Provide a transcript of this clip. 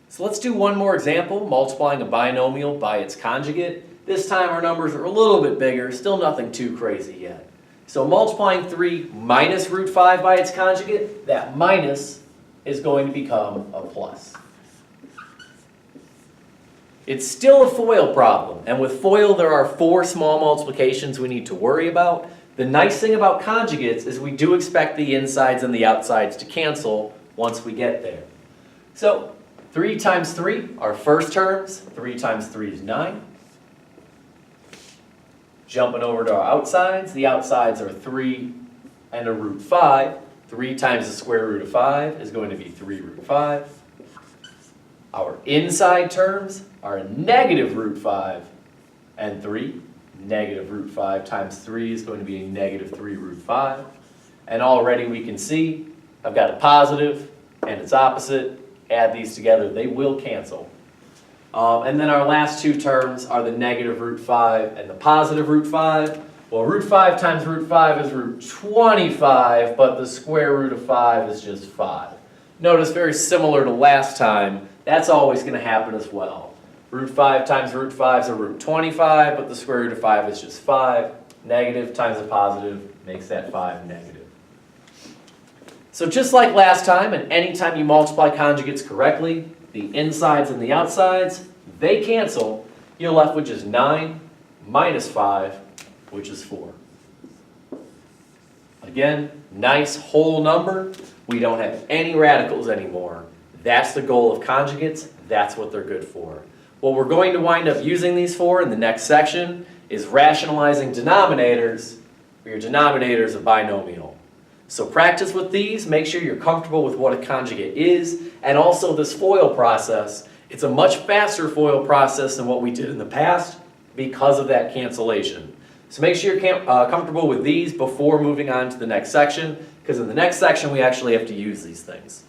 So let's do one more example, multiplying a binomial by its conjugate. This time our numbers are a little bit bigger, still nothing too crazy yet. So multiplying 3 minus root 5 by its conjugate, that minus is going to become a plus. It's still a FOIL problem, and with FOIL there are 4 small multiplications we need to worry about. The nice thing about conjugates is we do expect the insides and the outsides to cancel once we get there. So 3 times 3 are first terms, 3 times 3 is 9. Jumping over to our outsides, the outsides are 3 and a root 5. 3 times the square root of 5 is going to be 3 root 5. Our inside terms are a negative root 5 and 3. Negative root 5 times 3 is going to be a negative 3 root 5. And already we can see I've got a positive and its opposite. Add these together, they will cancel. And then our last 2 terms are the negative root 5 and the positive root 5. Well, root 5 times root 5 is root 25, but the square root of 5 is just 5. Notice very similar to last time, that's always going to happen as well. Root 5 times root 5 is a root 25, but the square root of 5 is just 5. Negative times a positive makes that 5 negative. So just like last time, and anytime you multiply conjugates correctly, the insides and the outsides, they cancel. You're left with just 9 minus 5, which is 4. Again, nice whole number. We don't have any radicals anymore. That's the goal of conjugates. That's what they're good for. What we're going to wind up using these for in the next section is rationalizing denominators for your denominators of binomial. So practice with these, make sure you're comfortable with what a conjugate is, and also this FOIL process. It's a much faster FOIL process than what we did in the past because of that cancellation. So make sure you're comfortable with these before moving on to the next section, because in the next section we actually have to use these things.